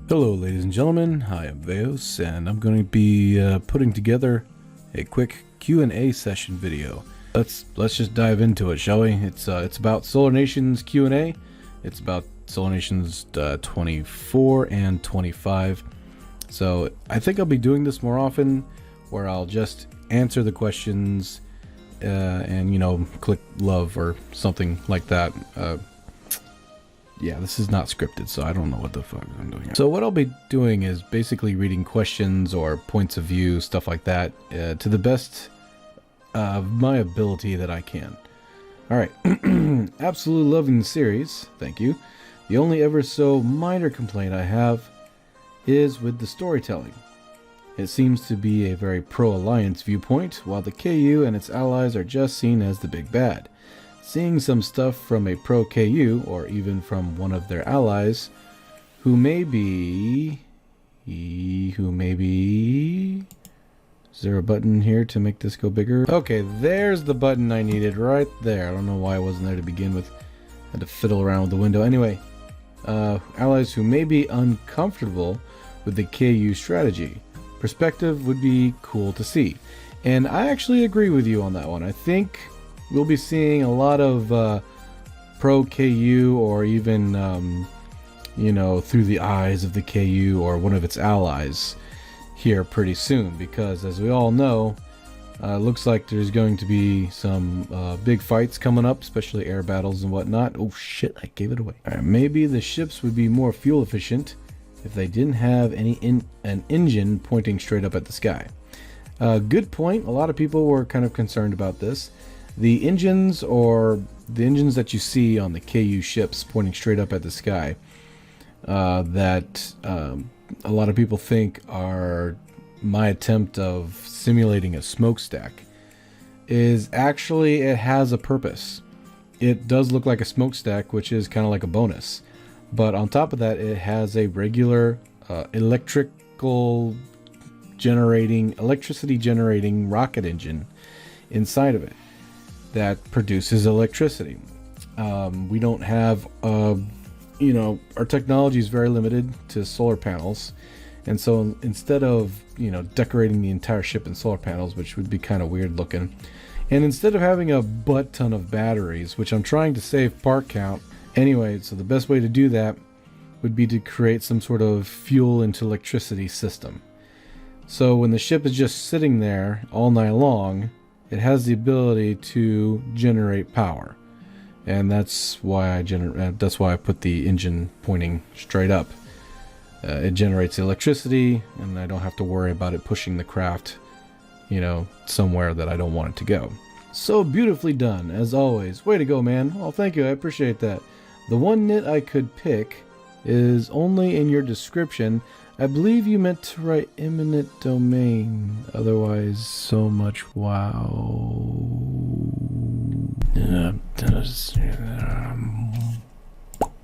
Hello ladies and gentlemen, I am Veos, and I'm going to be putting together a quick Q&A session video. Let's just dive into it, shall we? It's about Solar Nations Q&A. It's about Solar Nations 24 and 25. So I think I'll be doing this more often, where I'll just answer the questions and, you know, click love or something like that. Yeah, this is not scripted, so I don't know what the fuck I'm doing here. So what I'll be doing is basically reading questions or points of view, stuff like that, to the best of my ability that I can. Alright, absolutely loving the series, thank you. The only ever so minor complaint I have is with the storytelling. It seems to be a very pro-alliance viewpoint, while the KU and its allies are just seen as the big bad. Seeing some stuff from a pro-KU, or even from one of their allies, who may be... Is there a button here to make this go bigger? Okay, there's the button I needed right there. I don't know why it wasn't there to begin with. Had to fiddle around with the window. Anyway, allies who may be uncomfortable with the KU strategy. Perspective would be cool to see. And I actually agree with you on that one. I think we'll be seeing a lot of pro-KU, or even, you know, through the eyes of the KU or one of its allies here pretty soon. Because, as we all know, looks like there's going to be some big fights coming up, especially air battles and whatnot. Oh shit, I gave it away. Alright, maybe the ships would be more fuel efficient if they didn't have an engine pointing straight up at the sky. Good point. A lot of people were kind of concerned about this. The engines, or the engines that you see on the KU ships pointing straight up at the sky, that a lot of people think are my attempt of simulating a smokestack, is actually, it has a purpose. It does look like a smokestack, which is kind of like a bonus. But on top of that, it has a regular electricity generating rocket engine inside of it that produces electricity. We don't have, you know, our technology is very limited to solar panels, and so instead of, you know, decorating the entire ship in solar panels, which would be kind of weird looking, and instead of having a butt ton of batteries, which I'm trying to save part count anyway, so the best way to do that would be to create some sort of fuel into electricity system. So when the ship is just sitting there all night long, it has the ability to generate power, and that's why I put the engine pointing straight up. It generates electricity, and I don't have to worry about it pushing the craft, you know, somewhere that I don't want it to go. So beautifully done, as always. Way to go, man. Well, thank you. I appreciate that. The one nit I could pick is only in your description. I believe you meant to write imminent domain, otherwise so much wow.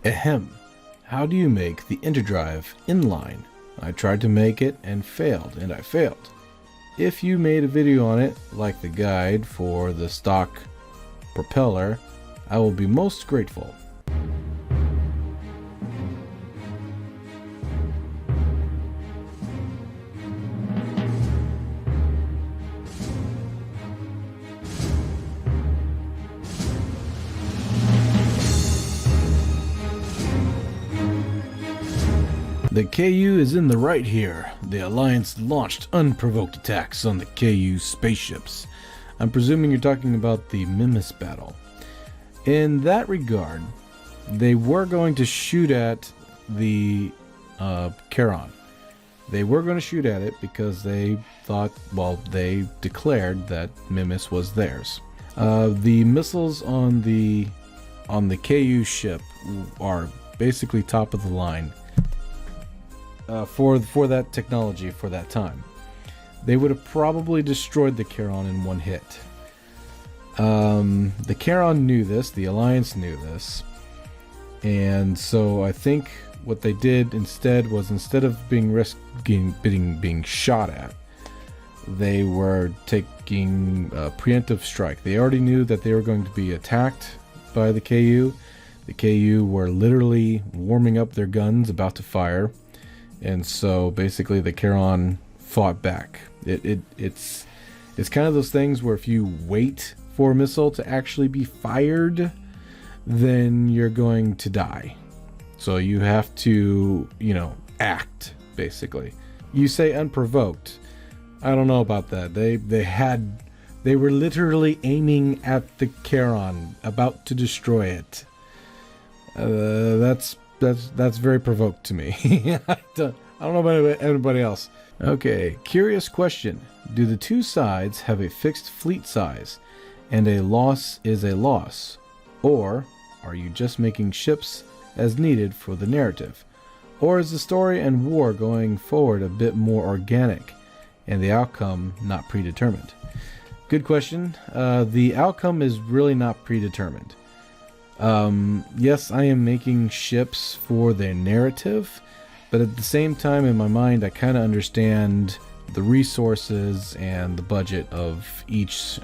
Ahem. How do you make the interdrive inline? I tried to make it and failed, and I failed. If you made a video on it, like the guide for the stock propeller, I will be most grateful. The KU is in the right here. The Alliance launched unprovoked attacks on the KU spaceships. I'm presuming you're talking about the Mimis battle. In that regard, they were going to shoot at the Charon. They were going to shoot at it because they thought, well, they declared that Mimis was theirs. The missiles on the KU ship are basically top of the line. For that technology for that time. They would have probably destroyed the Charon in one hit. The Charon knew this, the Alliance knew this, and so I think what they did instead was, instead of being shot at, they were taking a preemptive strike. They already knew that they were going to be attacked by the KU. The KU were literally warming up their guns, about to fire. and so basically the Charon fought back. It's kind of those things where if you wait for a missile to actually be fired, then you're going to die. So you have to, you know, act, basically. You say unprovoked. I don't know about that. They were literally aiming at the Charon, about to destroy it. That's very provoked to me. I don't know about anybody else. Okay, curious question. Do the two sides have a fixed fleet size, and a loss is a loss? Or are you just making ships as needed for the narrative? Or is the story and war going forward a bit more organic, and the outcome not predetermined? Good question. The outcome is really not predetermined. Yes, I am making ships for their narrative, but at the same time in my mind I kind of understand the resources and the budget of each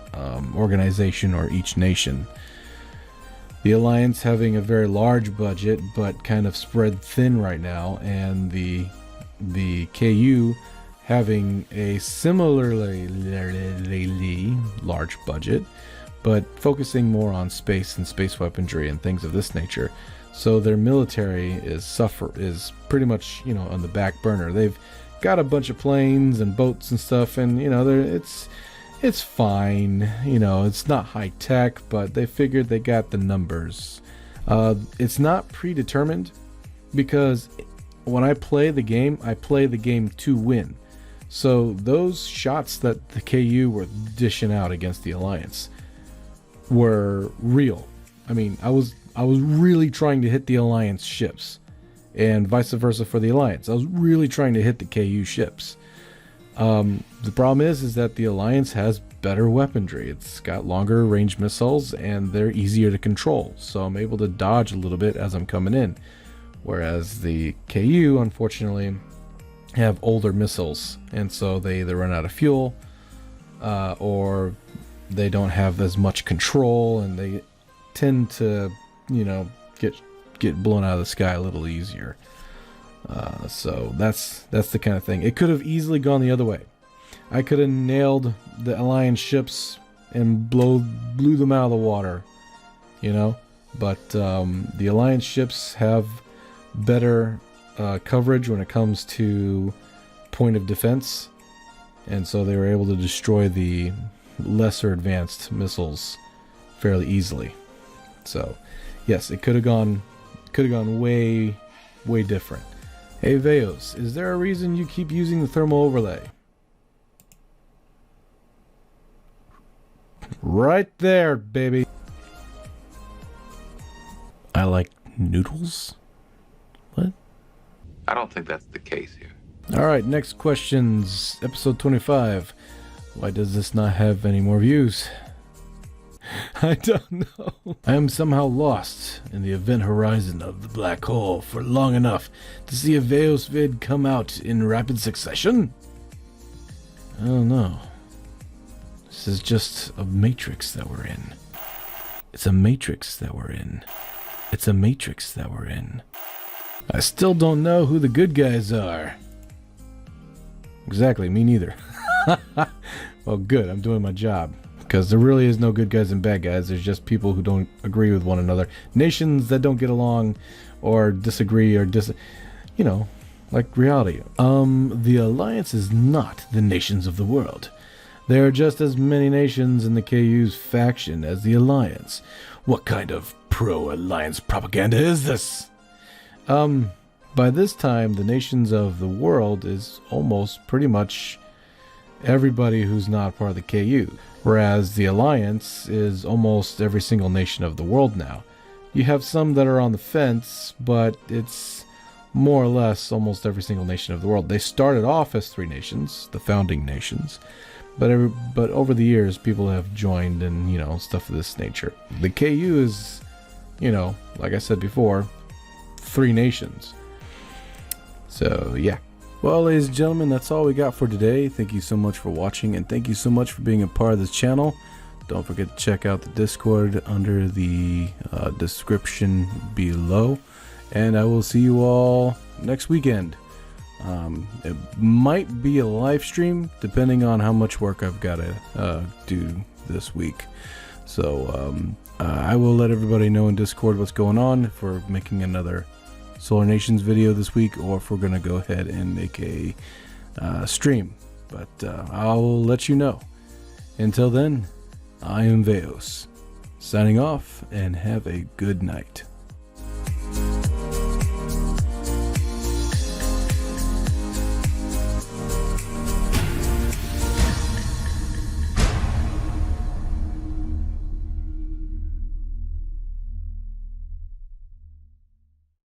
organization or each nation. The Alliance having a very large budget but kind of spread thin right now, and the KU having a similarly large budget but focusing more on space and space weaponry and things of this nature. So their military is pretty much, you know, on the back burner. They've got a bunch of planes and boats and stuff, and you know, it's fine. You know, it's not high tech, but they figured they got the numbers. It's not predetermined because when I play the game to win. So those shots that the KU were dishing out against the Alliance were real. I mean, I was really trying to hit the Alliance ships, and vice versa for the Alliance. I was really trying to hit the KU ships. The problem is that the Alliance has better weaponry. It's got longer range missiles, and they're easier to control. So I'm able to dodge a little bit as I'm coming in, whereas the KU, unfortunately, have older missiles, and so they either run out of fuel, or they don't have as much control, and they tend to, you know, get blown out of the sky a little easier. So that's the kind of thing. It could have easily gone the other way. I could have nailed the Alliance ships and blew them out of the water, you know. But the Alliance ships have better coverage when it comes to point of defense, and so they were able to destroy the lesser advanced missiles fairly easily. So yes, it could have gone way different. Hey Veos, is there a reason you keep using the thermal overlay? Right there, baby. I like noodles? What? I don't think that's the case here. Alright, next questions. Episode 25. Why does this not have any more views? I don't know. I am somehow lost in the event horizon of the black hole for long enough to see a Veos vid come out in rapid succession? I don't know. This is just a matrix that we're in. It's a matrix that we're in. It's a matrix that we're in. I still don't know who the good guys are. Exactly, me neither. Well, good, I'm doing my job. Because there really is no good guys and bad guys. There's just people who don't agree with one another. Nations that don't get along or disagree or you know, like reality. The Alliance is not the nations of the world. There are just as many nations in the KU's faction as the Alliance. What kind of pro-Alliance propaganda is this? By this time, the nations of the world is almost pretty much everybody who's not part of the KU. Whereas the Alliance is almost every single nation of the world now. You have some that are on the fence, but it's more or less almost every single nation of the world. They started off as 3 nations, the founding nations, but over the years people have joined and, you know, stuff of this nature. The KU is, you know, like I said before, 3 nations. So yeah. Well, ladies and gentlemen, that's all we got for today. Thank you so much for watching, and thank you so much for being a part of this channel. Don't forget to check out the Discord under the description below, and I will see you all next weekend. It might be a live stream depending on how much work I've got to do this week. So I will let everybody know in Discord what's going on, if we're making another Solar Nations video this week, or if we're going to go ahead and make a stream. But I'll let you know. Until then, I am Veos, signing off, and have a good night.